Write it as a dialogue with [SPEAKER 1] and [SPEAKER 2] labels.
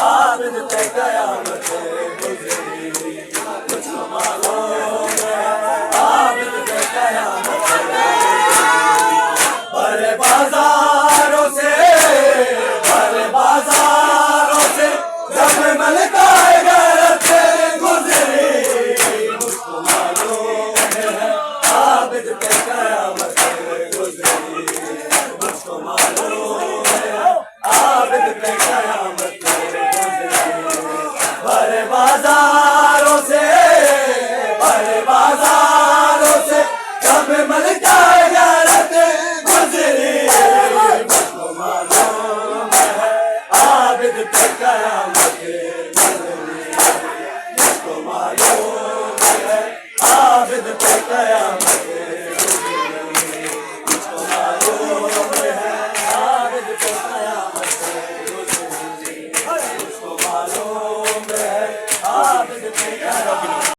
[SPEAKER 1] आबिद पे कयामत गुज़री, मुझको मालूम है आबिद पे कयामत गुज़री। बड़े बाजारों से जब मलकाए गैरत गुज़री, मुझको मालूम है आबिद पे कयामत गुज़री, मुझको मालूम है आबिद पे कयामत गुज़री। बड़े बाजारों से जब मलकाए गैरत गुज़री, मुझको मालूम है आबिद पे कयामत